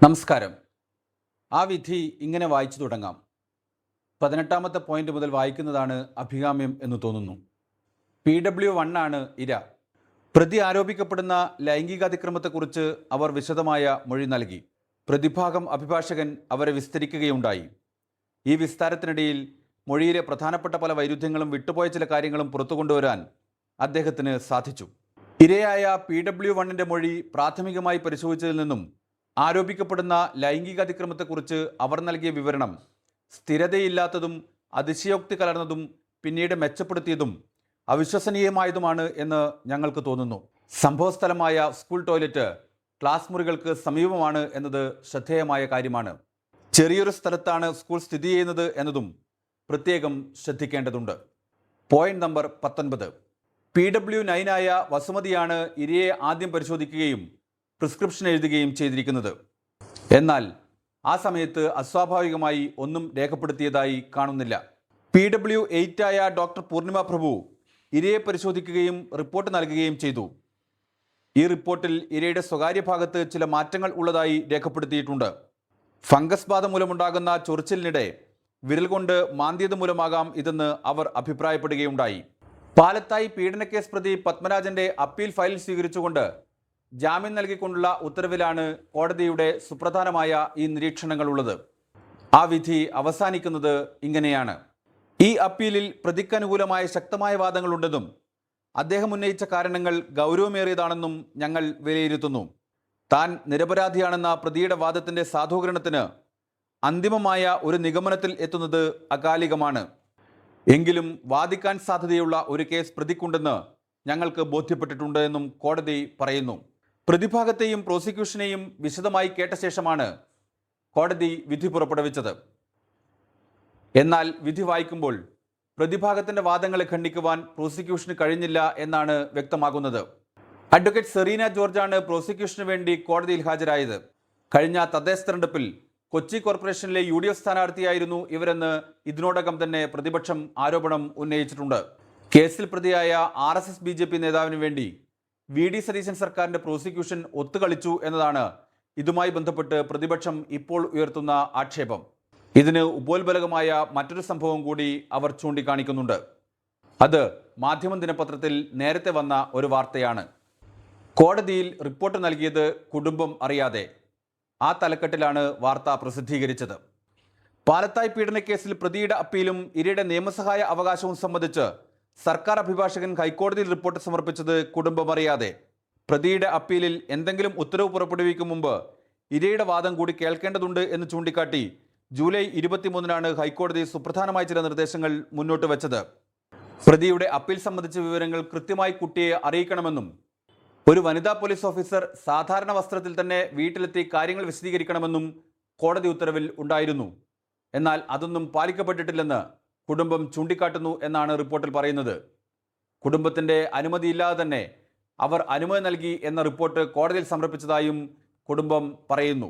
നമസ്കാരം. ആ വിധി ഇങ്ങനെ വായിച്ചു തുടങ്ങാം. 18ാമത്തെ പോയിന്റ് മുതൽ വായിക്കുന്നതാണ് അഭികാമ്യം എന്ന് തോന്നുന്നു. PW1 ആണ് ഇര. പ്രതി ആരോപിക്കപ്പെടുന്ന ലൈംഗികാതിക്രമത്തെക്കുറിച്ച് അവർ വിശദമായ മൊഴി നൽകി. പ്രതിഭാഗം അഭിഭാഷകൻ അവരെ വിസ്തരിക്കുകയുണ്ടായി. ഈ വിസ്താരത്തിനിടയിൽ മൊഴിയിലെ പ്രധാനപ്പെട്ട പല വൈരുദ്ധ്യങ്ങളും വിട്ടുപോയ ചില കാര്യങ്ങളും പുറത്തു കൊണ്ടുവരാൻ അദ്ദേഹത്തിന് സാധിച്ചു. ഇരയായ PW1ൻ്റെ മൊഴി പ്രാഥമികമായി പരിശോധിച്ചതിൽ നിന്നും ആരോപിക്കപ്പെടുന്ന ലൈംഗികാതിക്രമത്തെക്കുറിച്ച് അവർ നൽകിയ വിവരണം സ്ഥിരതയില്ലാത്തതും അതിശയോക്തി കലർന്നതും പിന്നീട് മെച്ചപ്പെടുത്തിയതും അവിശ്വസനീയമായതുമാണ് എന്ന് ഞങ്ങൾക്ക് തോന്നുന്നു. സംഭവസ്ഥലമായ സ്കൂൾ ടോയ്ലറ്റ് ക്ലാസ് മുറികൾക്ക് സമീപമാണ് എന്നത് ശ്രദ്ധേയമായ കാര്യമാണ്. ചെറിയൊരു സ്ഥലത്താണ് സ്കൂൾ സ്ഥിതി ചെയ്യുന്നത് എന്നതും പ്രത്യേകം ശ്രദ്ധിക്കേണ്ടതുണ്ട്. Point number 19. PW9 ആയ വസുമതിയാണ് ഇരയെ ആദ്യം പരിശോധിക്കുകയും പ്രിസ്ക്രിപ്ഷൻ എഴുതുകയും ചെയ്തിരിക്കുന്നത്. എന്നാൽ ആ സമയത്ത് അസ്വാഭാവികമായി ഒന്നും രേഖപ്പെടുത്തിയതായി കാണുന്നില്ല. PW8 ആയ ഡോക്ടർ പൂർണിമ പ്രഭു ഇരയെ പരിശോധിക്കുകയും റിപ്പോർട്ട് നൽകുകയും ചെയ്തു. ഈ റിപ്പോർട്ടിൽ ഇരയുടെ സ്വകാര്യ ഭാഗത്ത് ചില മാറ്റങ്ങൾ ഉള്ളതായി രേഖപ്പെടുത്തിയിട്ടുണ്ട്. ഫംഗസ് ബാധ മൂലമുണ്ടാകുന്ന ചൊറിച്ചിലിനിടെ വിരൽ കൊണ്ട് മാന്തിയത് മൂലമാകാം ഇതെന്ന് അവർ അഭിപ്രായപ്പെടുകയുണ്ടായി. പാലത്തായി പീഡനക്കേസ് പ്രതി പത്മരാജന്റെ അപ്പീൽ ഫയൽ സ്വീകരിച്ചുകൊണ്ട് ജാമ്യം നൽകിക്കൊണ്ടുള്ള ഉത്തരവിലാണ് കോടതിയുടെ സുപ്രധാനമായ ഈ നിരീക്ഷണങ്ങളുള്ളത്. ആ വിധി അവസാനിക്കുന്നത് ഇങ്ങനെയാണ്. ഈ അപ്പീലിൽ പ്രതിക്കനുകൂലമായ ശക്തമായ വാദങ്ങളുണ്ടെന്നും അദ്ദേഹം ഉന്നയിച്ച കാരണങ്ങൾ ഗൗരവമേറിയതാണെന്നും ഞങ്ങൾ വിലയിരുത്തുന്നു. താൻ നിരപരാധിയാണെന്ന പ്രതിയുടെ വാദത്തിൻ്റെ സാധൂകരണത്തിന് അന്തിമമായ ഒരു നിഗമനത്തിൽ എത്തുന്നത് അകാലികമാണ്. എങ്കിലും വാദിക്കാൻ സാധ്യതയുള്ള ഒരു കേസ് പ്രതിക്കുണ്ടെന്ന് ഞങ്ങൾക്ക് ബോധ്യപ്പെട്ടിട്ടുണ്ട് എന്നും കോടതി പറയുന്നു. പ്രതിഭാഗത്തെയും പ്രോസിക്യൂഷനെയും വിശദമായി കേട്ട ശേഷമാണ് കോടതി വിധി പുറപ്പെടുവിച്ചത്. എന്നാൽ വിധി വായിക്കുമ്പോൾ പ്രതിഭാഗത്തിൻ്റെ വാദങ്ങളെ ഖണ്ഡിക്കുവാൻ പ്രോസിക്യൂഷന് കഴിഞ്ഞില്ല എന്നാണ് വ്യക്തമാകുന്നത്. അഡ്വക്കേറ്റ് സെറീന ജോർജാണ് പ്രോസിക്യൂഷന് വേണ്ടി കോടതിയിൽ ഹാജരായത്. കഴിഞ്ഞ തദ്ദേശ തെരഞ്ഞെടുപ്പിൽ കൊച്ചി കോർപ്പറേഷനിലെ UDF സ്ഥാനാർത്ഥിയായിരുന്നു ഇവരെന്ന് ഇതിനോടകം തന്നെ പ്രതിപക്ഷം ആരോപണം ഉന്നയിച്ചിട്ടുണ്ട്. കേസിൽ പ്രതിയായ RSS BJP നേതാവിന് വേണ്ടി VD സതീശൻ സർക്കാരിൻ്റെ പ്രോസിക്യൂഷൻ ഒത്തുകളിച്ചു എന്നതാണ് ഇതുമായി ബന്ധപ്പെട്ട് പ്രതിപക്ഷം ഇപ്പോൾ ഉയർത്തുന്ന ആക്ഷേപം. ഇതിന് ഉപോത്ബലകമായ മറ്റൊരു സംഭവം കൂടി അവർ ചൂണ്ടിക്കാണിക്കുന്നുണ്ട്. അത് മാധ്യമം ദിനപത്രത്തിൽ നേരത്തെ വന്ന ഒരു വാർത്തയാണ്. കോടതിയിൽ റിപ്പോർട്ട് നൽകിയത് കുടുംബം അറിയാതെ. ആ തലക്കെട്ടിലാണ് വാർത്ത പ്രസിദ്ധീകരിച്ചത്. പാലത്തായി പീഡനക്കേസിൽ പ്രതിയുടെ അപ്പീലും ഇരയുടെ നിയമസഹായ അവകാശവും സംബന്ധിച്ച് സർക്കാർ അഭിഭാഷകൻ ഹൈക്കോടതിയിൽ റിപ്പോർട്ട് സമർപ്പിച്ചത് കുടുംബം അറിയാതെ. പ്രതിയുടെ അപ്പീലിൽ എന്തെങ്കിലും ഉത്തരവ് പുറപ്പെടുവിക്കും മുമ്പ് ഇരയുടെ വാദം കൂടി കേൾക്കേണ്ടതുണ്ട് എന്ന് ചൂണ്ടിക്കാട്ടി ജൂലൈ 23-നാണ് ഹൈക്കോടതി സുപ്രധാനമായ ചില നിർദ്ദേശങ്ങൾ മുന്നോട്ട് വെച്ചത്. പ്രതിയുടെ അപ്പീൽ സംബന്ധിച്ച വിവരങ്ങൾ കൃത്യമായി കുട്ടിയെ അറിയിക്കണമെന്നും ഒരു വനിതാ പോലീസ് ഓഫീസർ സാധാരണ വസ്ത്രത്തിൽ തന്നെ വീട്ടിലെത്തി കാര്യങ്ങൾ വിശദീകരിക്കണമെന്നും കോടതി ഉത്തരവിൽ ഉണ്ടായിരുന്നു. എന്നാൽ അതൊന്നും പാലിക്കപ്പെട്ടിട്ടില്ലെന്ന് കുടുംബം ചൂണ്ടിക്കാട്ടുന്നു എന്നാണ് റിപ്പോർട്ടിൽ പറയുന്നത്. കുടുംബത്തിൻ്റെ അനുമതിയില്ലാതെ തന്നെ അവർ അനുമതി നൽകി എന്ന റിപ്പോർട്ട് കോടതിയിൽ സമർപ്പിച്ചതായും കുടുംബം പറയുന്നു.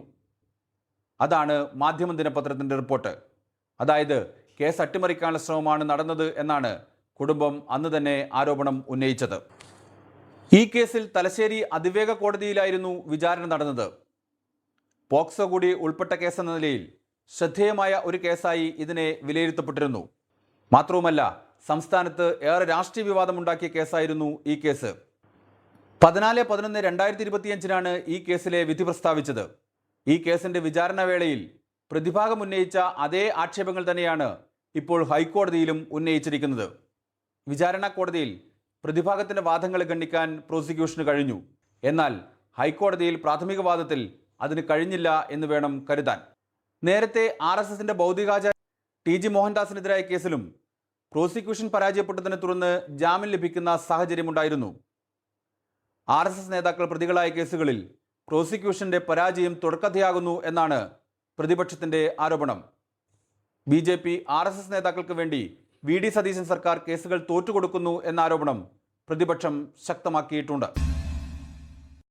അതാണ് മാധ്യമം ദിനപത്രത്തിൻ്റെ റിപ്പോർട്ട്. അതായത് കേസ് അട്ടിമറിക്കാനുള്ള ശ്രമമാണ് നടന്നത് എന്നാണ് കുടുംബം അന്ന് തന്നെ ആരോപണം ഉന്നയിച്ചത്. ഈ കേസിൽ തലശ്ശേരി അതിവേഗ കോടതിയിലായിരുന്നു വിചാരണ നടന്നത്. പോക്സോ കൂടി ഉൾപ്പെട്ട കേസെന്ന നിലയിൽ ശ്രദ്ധേയമായ ഒരു കേസായി ഇതിനെ വിലയിരുത്തപ്പെട്ടിരുന്നു. മാത്രവുമല്ല, സംസ്ഥാനത്ത് ഏറെ രാഷ്ട്രീയ വിവാദമുണ്ടാക്കിയ കേസായിരുന്നു ഈ കേസ്. 14/11/2025 ഈ കേസിലെ വിധി പ്രസ്താവിച്ചത്. ഈ കേസിൻ്റെ വിചാരണ വേളയിൽ പ്രതിഭാഗം ഉന്നയിച്ച അതേ ആക്ഷേപങ്ങൾ തന്നെയാണ് ഇപ്പോൾ ഹൈക്കോടതിയിലും ഉന്നയിച്ചിരിക്കുന്നത്. വിചാരണ കോടതിയിൽ പ്രതിഭാഗത്തിൻ്റെ വാദങ്ങളെ ഖണ്ഡിക്കാൻ പ്രോസിക്യൂഷന് കഴിഞ്ഞു. എന്നാൽ ഹൈക്കോടതിയിൽ പ്രാഥമിക വാദത്തിൽ അതിന് കഴിഞ്ഞില്ല എന്ന് വേണം കരുതാൻ. നേരത്തെ RSSൻ്റെ ഭൗതികാചാര്യ TG മോഹൻദാസിനെതിരായ കേസിലും പ്രോസിക്യൂഷൻ പരാജയപ്പെട്ടതിനെ തുടർന്ന് ജാമ്യം ലഭിക്കുന്ന സാഹചര്യമുണ്ടായിരുന്നു. RSS നേതാക്കൾ പ്രതികളായ കേസുകളിൽ പ്രോസിക്യൂഷന്റെ പരാജയം തുടർക്കഥയാകുന്നു എന്നാണ് പ്രതിപക്ഷത്തിൻ്റെ ആരോപണം. BJP RSS നേതാക്കൾക്ക് വേണ്ടി VD സതീശൻ സർക്കാർ കേസുകൾ തോറ്റുകൊടുക്കുന്നു എന്ന ആരോപണം പ്രതിപക്ഷം ശക്തമാക്കിയിട്ടുണ്ട്.